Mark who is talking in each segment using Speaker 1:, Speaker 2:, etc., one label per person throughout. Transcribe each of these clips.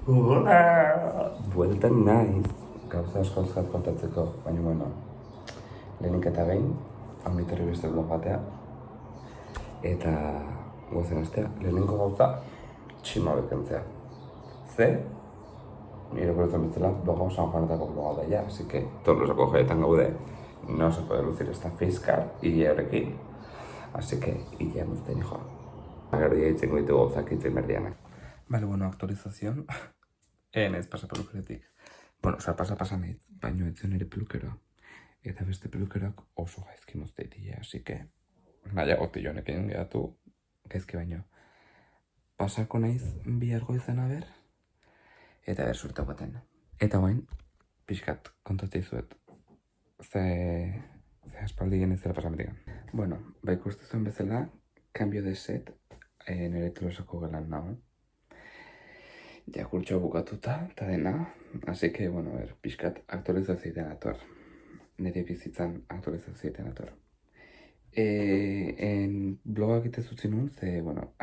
Speaker 1: Hola! Bueltan naiz, gauza asko kontatzeko, baina bueno, lehenik eta behin, Amiterri beste blog batea, eta gozen astea, lehenengo gauza, txima bekentzea. Ze, nire guretzen betzela, bloga San Juanetako bloga da ya, así que Tolosako jaietan gaude, no se puede lucir esta fiscal, hile horrekin, así que hile amuzten hijoa. Gero diaitzen goitu gauzak itzen berdianak. Vale, bueno, actualización. Ez pasa pelukeretik. Bueno, pasa nahi, baino etzen nire pelukeroa. Eta beste pelukeroak oso gaizki mozteitia, así que nahiago honekin gehatu gaizki baino. Pasako naiz bihar goizena ber, eta ber surta baten. Eta bain, pixkat kontatzei zuet. Ze aspaldi genezela pasamendikan. Bueno, ba ikuste zuen bezala, cambio de set, nire Tolosako gelan nago. Ja kurtsoa bukatuta, eta dena, así que, bueno, pixkat aktualizazioetan ator. Nire bizitzan aktualizazioetan ator. En blogak ite zutzi nun, ze, bueno,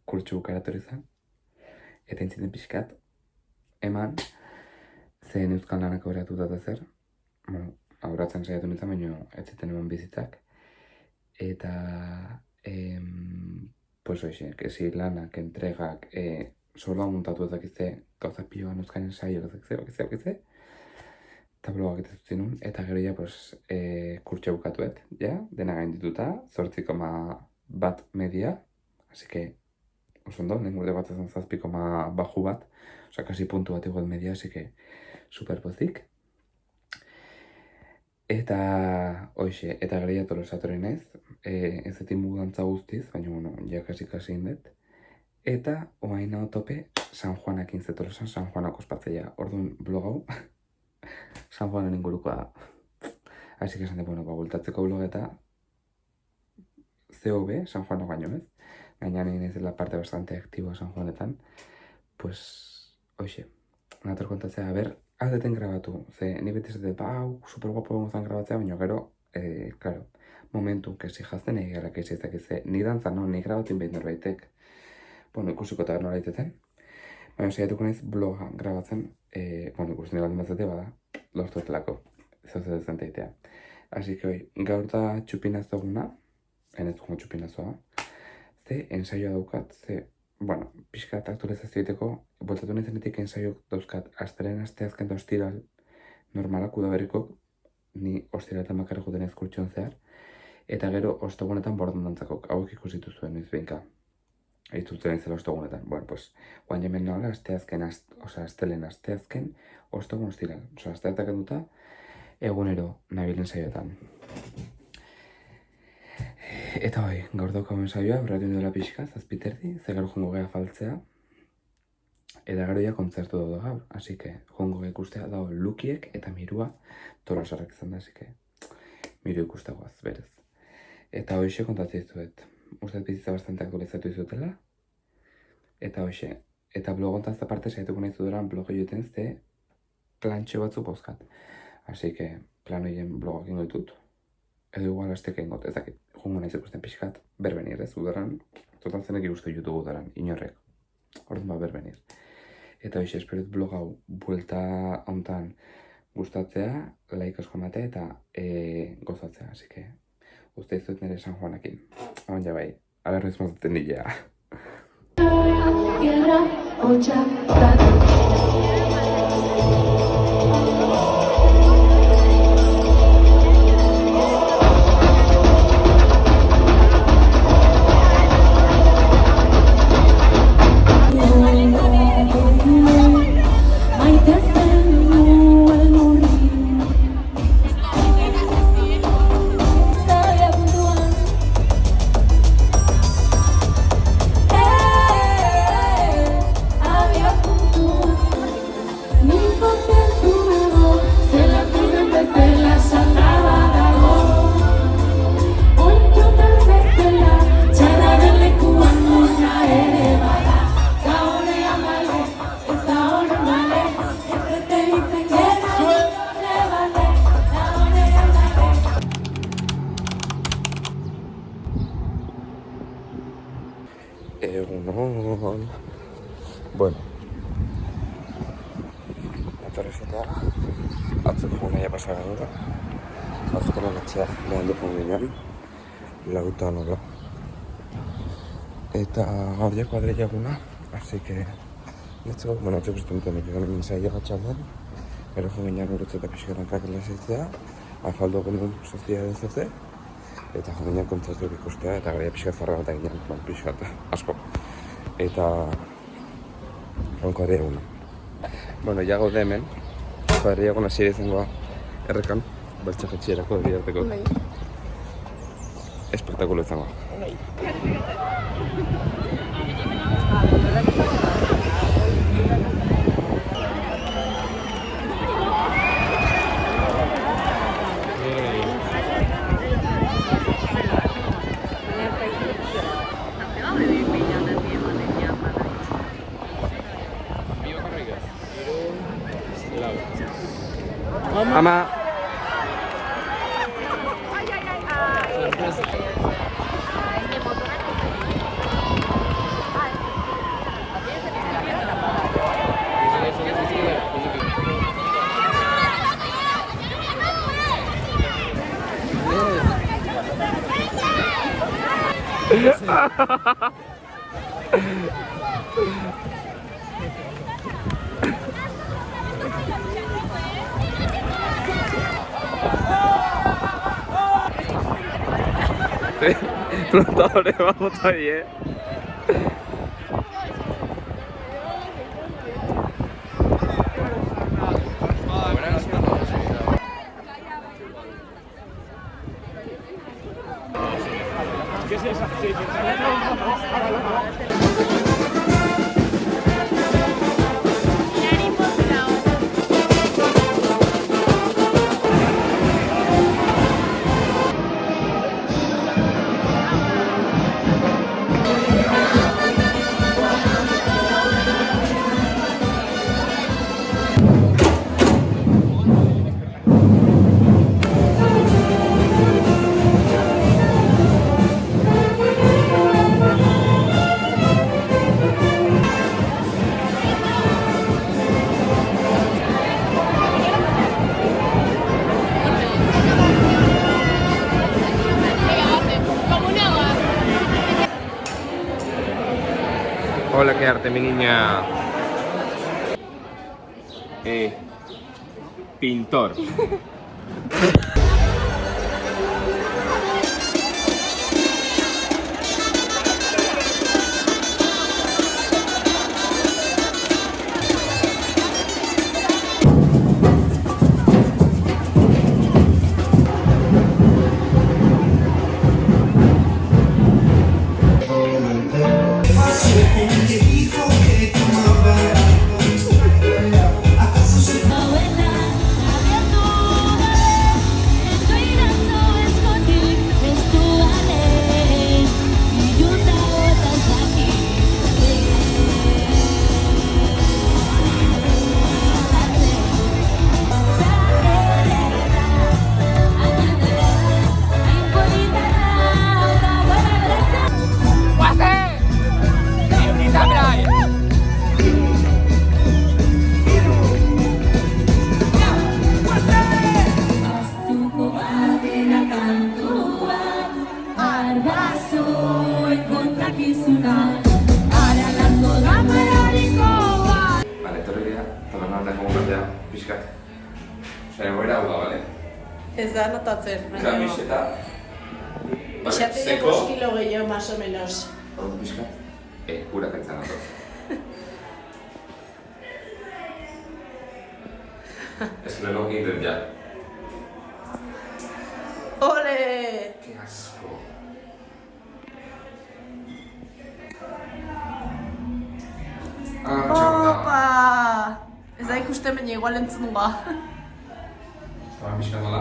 Speaker 1: kurtso bukaratu izan. Eta entziten pixkat, eman, zen euskal lanak aurratuta da zer. Bueno, aurratzen saiatu nintzen, baina ez ziten eman bizitzak. Eta, pues hoxe, kesi lanak, entregak, solo montatu ezakizte gauza pioan euskainen saio ezakizte, eta blogak eta zutzinun, eta gero ja, pues, kurtso bukatuet, ja, dena gaindituta, 8,1 media, así que, oso ondo, nien gurde bat ezan 7,1 baju bat, oza, kasi puntu bat igual media, así que, super pozik. Eta, hoxe, eta gero ja Tolosatore naiz, ez etin mudantza guztiz, baina, bueno, ja kasi indet. Eta, oain hau tope, San Juanakin Tolosan, San Juanak ospatzea. Orduan blog hau, San Juanen ingurukoa da. Así que esan de, bueno, bultatzeko blog eta COB, San Juanak baino ez. Gaina nien ez la parte bastante aktiboa San Juanetan. Pues, hoxe, nator kontatzea, a ber, hau deten grabatu. Ze, ni beti zete, hau, super guapo gozan grabatzea, baina gero, claro, momentu, kesi jazten egara, kesi ez dakize, ni dantzan, no, ni grabatin behin norbaitek. Bueno, ikusiko eta nola iteten. Baina saiatuko naiz bloga grabatzen, bueno, ikusten dira baldin batzete bada, lortuetelako, zauze dezen teitea. Así que hoi, gaur da txupinaz duguna, enez dugu txupinazoa, ze ensaioa daukat, ze, bueno, pixkat aktualizazioeteko, boltatu nahizenetik ensaio dauzkat, astelen asteazken da ostiral, normalak udaberrikok, ni ostiraletan bakarrik juten ez kurtxon zehar, eta gero ostegunetan bordandantzakok, hauek ikusitu zuen noiz behinka. Aitzultzen izela ostegunetan. Bueno, pues, guain hemen nola, astelen asteazken, ostegun ostiral. Osa, asteartak eduta, egunero nabilen saioetan. Eta hoi, gaur daukagun saioa, berratun dela pixka, 7:30, ze gero jongo geha faltzea. Eta gero ja kontzertu daude gaur, así que jongo geha ikustea dago Lukiek eta Mirua Tolosarrak izan da, así que Miru ikustegoaz, berez. Eta hoxe kontatzea izuet. Uztet bizitza bastante aktualizatu izutela. Eta hoxe, eta blogontaz aparte saituko nahi zuderan bloge joten ze plantxo batzu bozkat. Así que plan horien blogak ingo ditut. Edo igual azteka ingot, ezakit, jungo nahi zekusten pixkat, berbenir ez udaran. Total zenek ikustu YouTube udaran, inorrek. Orduan ba berbenir. Eta hoxe, esperut blog hau buelta hontan gustatzea, like asko ematea eta gozatzea. Así que, uste izuet nire San Juanakin. Haban ja bai, agarrez mazaten nilea. Egunon. Bueno, etorri zetea, atzuk naia pasa gara. Azkenan etxea lehen dukun ginen, lauta nola. Eta hori kuadrilla eguna, así que let's go. Bueno, atzuk uste duten egin misaia batxalden, gero jo ginen urutze eta pixkeran kakela zeitzea, afaldo genuen sozia dezete, eta jo ginen kontzertu ikustea, eta gara pixkat farra bat eginen, pixkat asko. Eta kuadrilla eguna. Bueno, ja gaude hemen, kuadrilla eguna zire izangoa errekan, baltxaketxierako egiarteko. Espektakulo izango. Ama. Flotadores, vamos ahí, ¿Qué es esa? Hola, qué arte, mi niña. Pintor. Pixkat. Zaren goera hau da, bale?
Speaker 2: Ez da notatzen.
Speaker 1: Kamiseta.
Speaker 2: Ixatea 5 kilo gehiago, más o menos.
Speaker 1: Hortu pixkat. Urak entzan ato. Ez que leheno egiten ja.
Speaker 2: Ole!
Speaker 1: Ke asko.
Speaker 2: Opa! Ez da ikusten baina igual entzun ba.
Speaker 1: Estaban pixkat nola.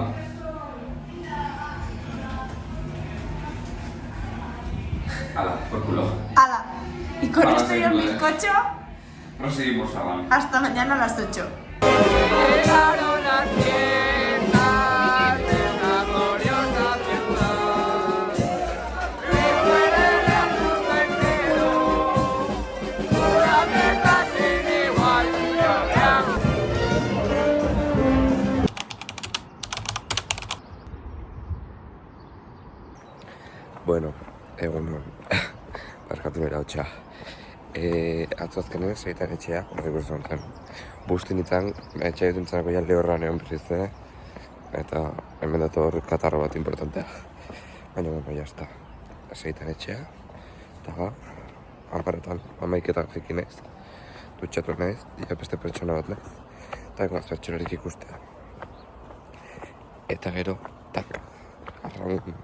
Speaker 1: Ala, por culo.
Speaker 2: Ala, y con esto y un bizcocho,
Speaker 1: No seguimos hablando.
Speaker 2: hasta mañana a las 8.
Speaker 1: Egun hon, barkatu bera hotxa. Atzo azkenez, segitan etxea, horrek buruz zen. Busti nintzen, etxea dituntzanako ja lehorra neon berrizte, eta hemen datu hor katarro bat importantea. Baina, bueno, jazta. Segitan etxea, eta gaur, hanparetan, 11 jekin naiz, dutxatu naiz, ja beste pertsona bat naiz, eta egoaz pertsonarik ikustea. Eta gero, tak, arraun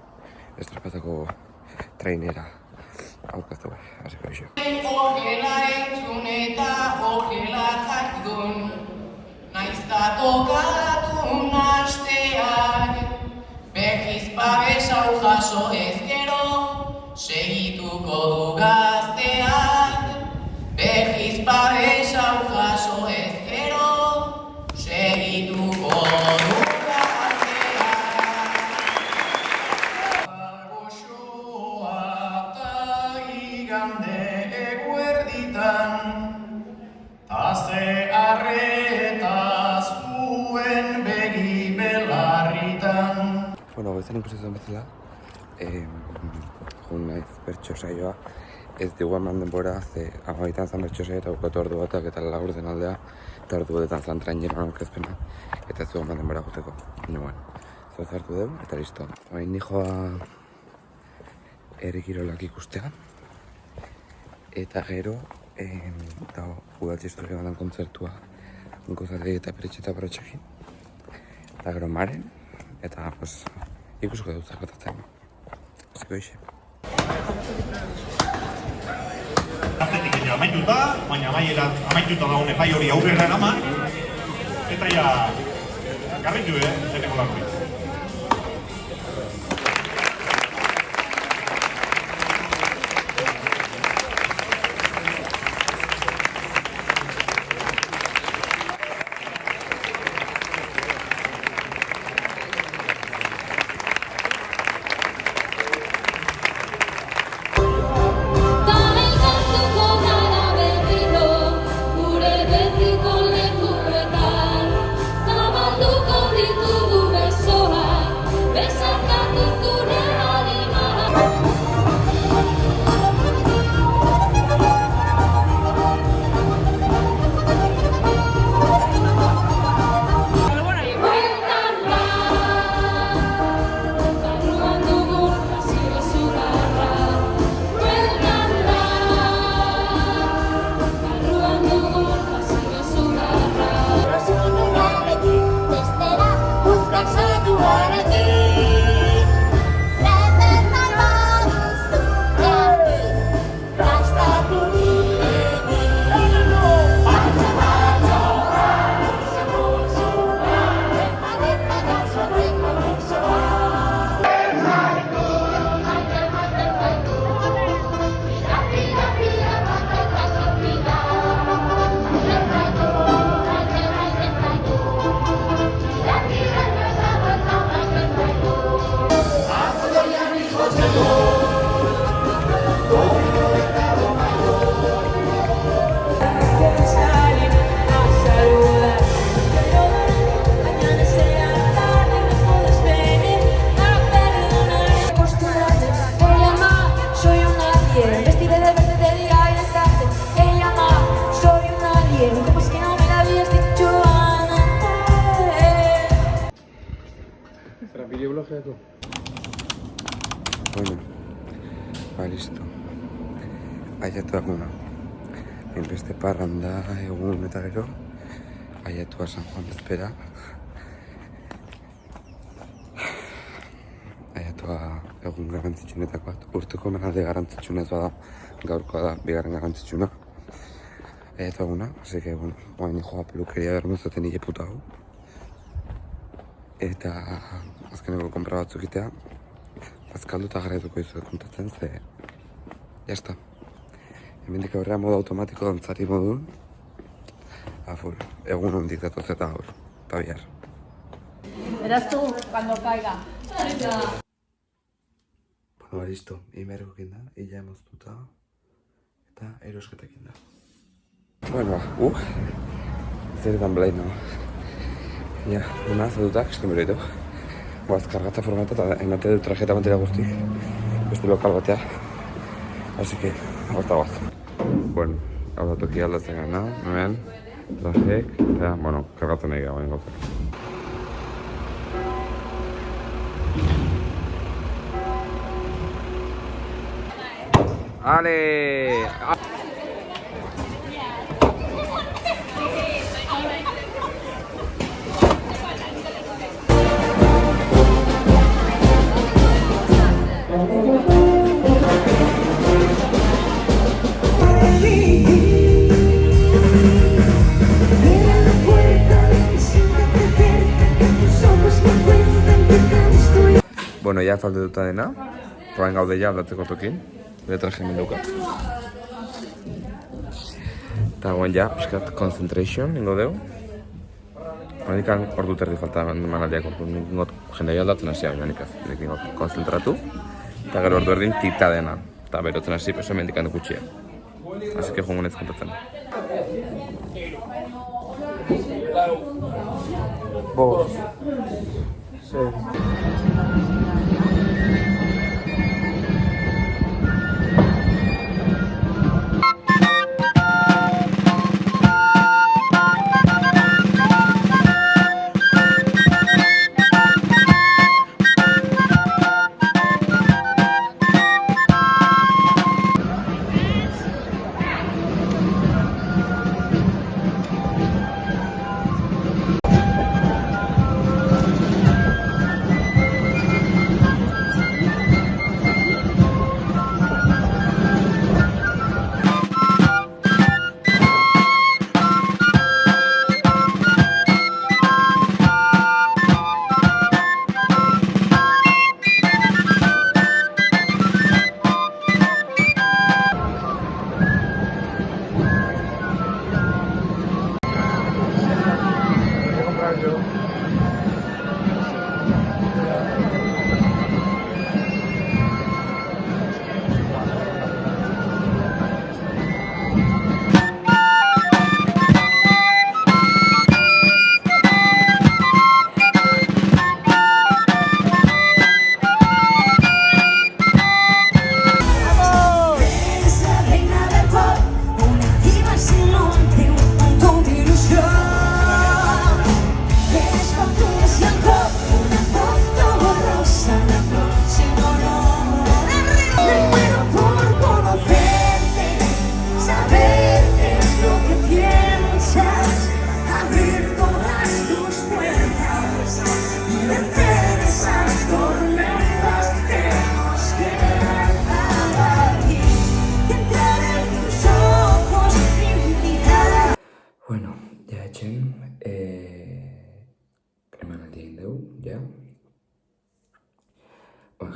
Speaker 1: estrapatako trainera aurkaztu bai, hasiko iso.
Speaker 3: Ogela entzun eta ogela jardun, naizta tokatu nasteak, behiz babes hau jaso ez gero, segituko du gazteak. Behiz babes hau jaso ez gero, segituko du Taze arreta zuen begi belarritan.
Speaker 1: Bueno, goizan ikusi bezala, joan naiz bertso saioa, ez digu eman denbora, ze amaitan zan bertso saioa eta bukatu ordu batak eta lagur den aldea, eta ordu batetan zan traineroan aurkezpena, eta ez digu eman denbora guteko. Baina, bueno, zoaz hartu dugu, eta listo. Baina nijoa errikirolak ikustea, eta gero, eta udatzi historia badan kontzertua gozardi eta peretxeta barotxekin. Eta gero maren, eta pues, ikusko dut zarkotatzen. Hasiko ixe.
Speaker 4: Artetik ere amaituta, baina amaituta dagoen epai hori aurrera eraman, eta ja, garritu, zeneko larri.
Speaker 1: Bueno, listo. Aiatu eguna. Beste parranda egun eta gero, aiatua San Juan bezpera. Aiatua egun garrantzitsunetako bat. Urteko menalde garrantzitsunez bada, gaurkoa da, bigarren garrantzitsuna. Aiatu eguna, así que, bueno, oain joa pelukeria bermuzaten nire puta hau. Eta azkeneko konpra batzuk itea, azkaldu eta jarraituko izuet kontatzen, ze... Jazta. Hemendik aurrea modu automatiko dantzari modun. Full. Egun hondik datoz eta gaur. Eta bihar.
Speaker 2: Verás tú cuando caiga.
Speaker 1: Bueno, listo. Imergokin da, illa emoztuta. Eta erosketekin da. Bueno, zeretan blaino. Ja, una zadutak, estu mero ditu. Boaz, kargatza formata eta emate dut trajeta mantera guztik. Beste lokal batea. Así que, horta guaz. Bueno, hau da toki aldatzen gana, hemen, trajek, eta, bueno, kargatzen nahi gauen gauzak. Ale! Bueno, ja faltetuta dena, toain gaude ja aldatzeko tokin, bere traje hemen daukat. Eta guen ja, piskat concentration ingo deu. Horanikan ordu terdi falta manaldiak ordu, ningot jendea aldatzen hasia, horanikan ningot konzentratu. Eta gero ordu erdin tita dena, eta berotzen hasi, peso hemen dikan dukutxia. Así que joan gonetz kontatzen. Bost.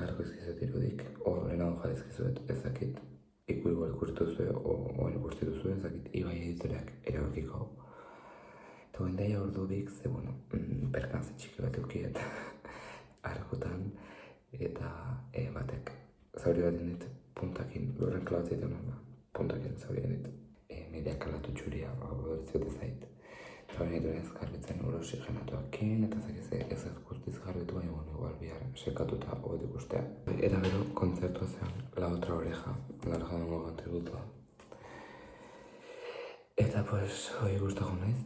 Speaker 1: Jarriko izkizuet irudik, lehenago jarri izkizuet, ezakit igual ikustu zuen, oen ikustu zuen, ezakit Ibai editoreak erabakiko hau. Eta guen daia ordu bik, ze, bueno, perkanze txiki bat eukiet argotan, eta batek zauri bat dinit puntakin, lurren klabatzeit honen, puntakin zauri dinit, nire kalatu txuria, doritziote zait. Eta hori duen ez garbitzen oxigenatuakin, eta ez guztiz garbitu baina igual bihar sekatuta hobetu ikustea. Eta gero kontzertua zean, La Otra Oreja, larga dengo kontributua. Eta pues, hori guztako naiz.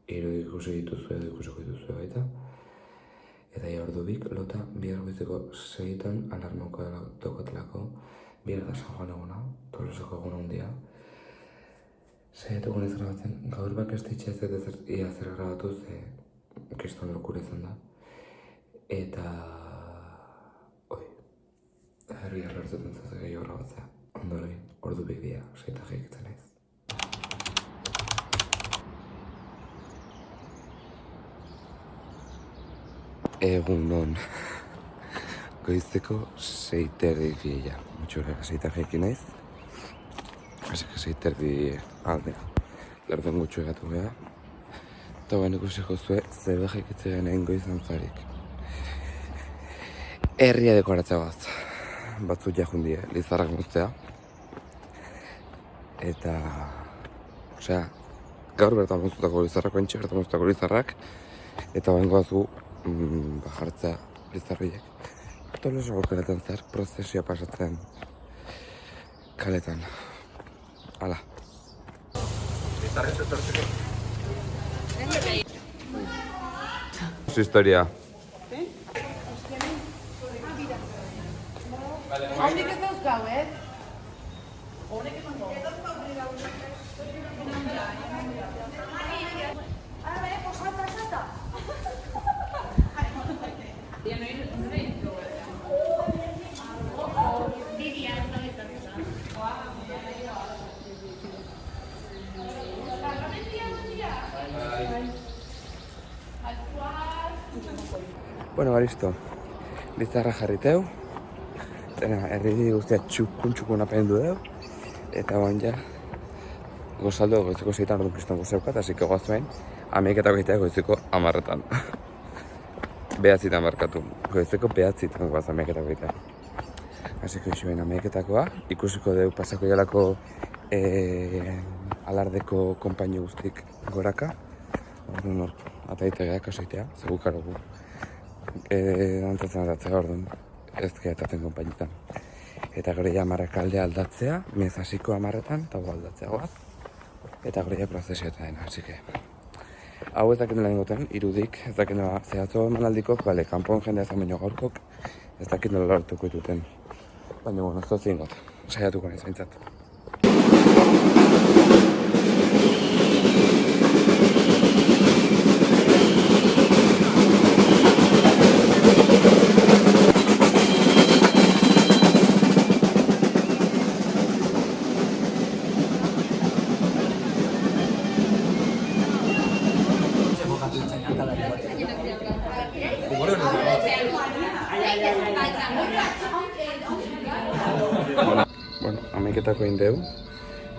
Speaker 1: Irudik ikusi dituzue edo ikusiko dituzue baita. Eta ordu bik, lota bihar goizeko 6etan alarmauko dokatelako, bihar da San Juan eguna, Tolosako eguna hundia. Saiatuko naiz grabatzen, gaur bakestitxea ez ia zer grabatu ze kriston lokura izan da. Eta... herri errortzetan zazak gehiago grabatzea. Ondoren, ordu bik dia, 6etan jaikitzen naiz. Egunon. Goizeko 6:30 bila. Mucho gara 6etan jaikin naiz. Así que 6:30 aldea. Lerden gutxu egatu beha. Eta guen ikusiko zue, zer da jaikitzen egingo izan zarik. Herria dekoratzea bat. Batzuk jahundie, lizarrak moztea. Eta... osea, gaur bertan moztutako lizarrak, ointxe bertan moztutako lizarrak. Eta guen goazu, jartzea lizarroiek. Tolosako keraten zer, prozesioa pasatzen. kaletan. Hala. Su historia.
Speaker 2: Honek ez dauzkau, ez?
Speaker 1: Bueno, baristo. Bizarra jarriteu. Erdi guztia txukun apendu deu. Eta bain ja, gozaldo goizeko 6 ordu kriston gozeukat, así que goazuen, ameiketako egitea goizeko 10:00. 9:00 markatu. Goizeko 9:00 goaz ameiketako egitea. Así que xoen ameiketakoa, ikusiko deu pasako jalako alardeko konpaini guztik goraka. Orduan hor, ataitegeak kasoitea, zegukarogu. Dantzatzen aldatzea, orduan, ez gehiatatzen konpainitan. Eta gero ja 10:00 aldea aldatzea, mez hasiko 10:00 eta gu aldatzea goaz. Eta gero ja prozesioetan, así que... Hau ez dakit nola ingoten, irudik, ez dakit nola zehatzo emanaldikok, bale, kanpon jendea zen baino gaurkok, ez dakit nola lortuko dituten. Baina, bueno, ez dut zingot, saiatuko nahi zaintzat. Bueno, amaiketako egin deu,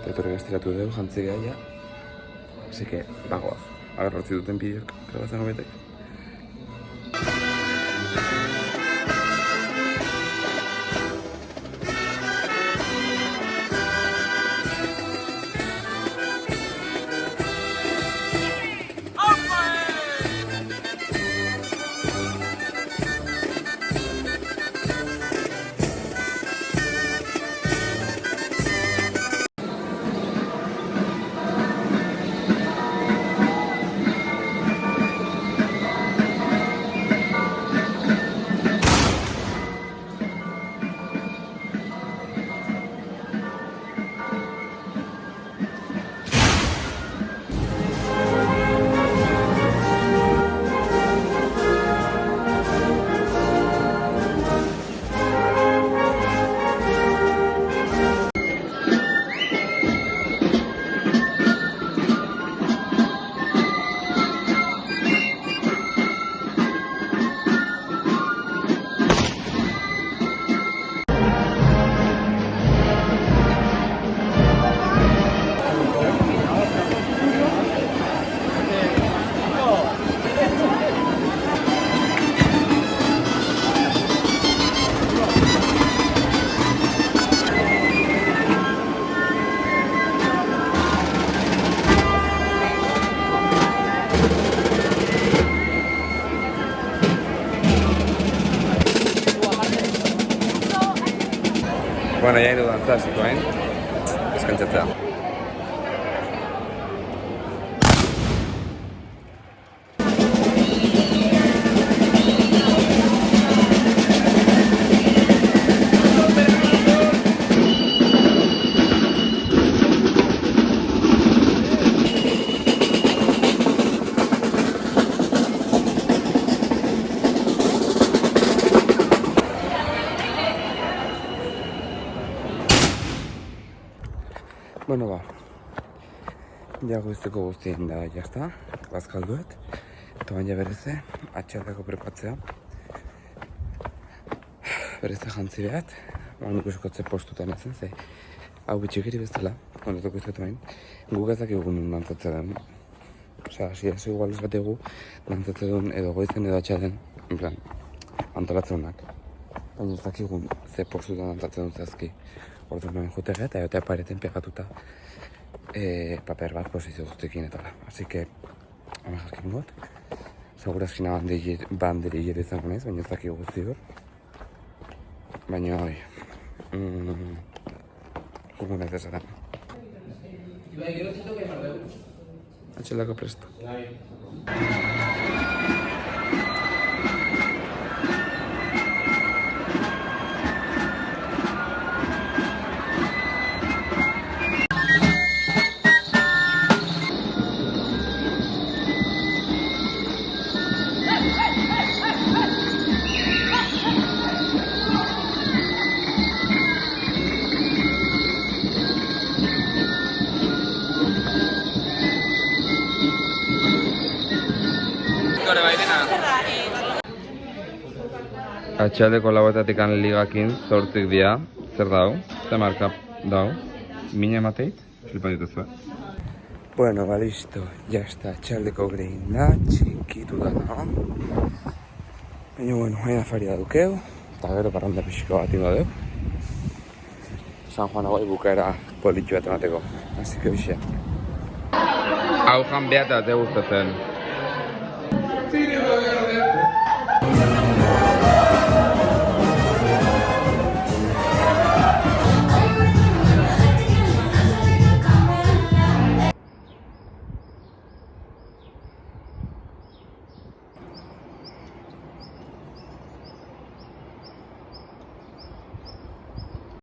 Speaker 1: eta etorri gastiratu deu, jantzi gaia. Así que, bagoaz. Agar hortzi duten bideok, grabatzen hobetek. Bueno, ya ido dantzar, zikoen. Eskantzatzea. Bueno, ba, ja goizteko guztien da, jazta, bazkalduet, eta baina bereze, atxaldako prepatzea. Bereze jantzi behat, baina ikusiko ze postutan ezen, ze hau bitxikiri bezala, ondatuko izketu bain, guk ezak egun dantzatzen den. Osea, hasi igual ez bat egu, dantzatzen duen edo goizen edo atxaden, en plan, antolatzeunak. Baina ez dakigun ze postutan dantzatzen duen zazki. Orduan noen jutega eta egotea pareten pegatuta paper bat posizio guztiekin eta la. Así que, hama jaskin got. Segurazkina banderi jere izango naiz, baina ez dakik guzti hor. Baina hori, Ninguna ez esaten. Atxelako presto. Atxaldeko lauetatik ligakin zortzik dira. Zer dau? Zer marka dau? Mine emateit? Flipa dituzu, Bueno, ba, listo. Ya está, atxaldeko grein da, txikitu da, no? Baina, bueno, hain afaria dukeu. Eta gero parranda pixiko bat ingo deu. San Juan hauai bukaera politxu bat emateko. Así que bixe. Hau jan behar eta te gustatzen.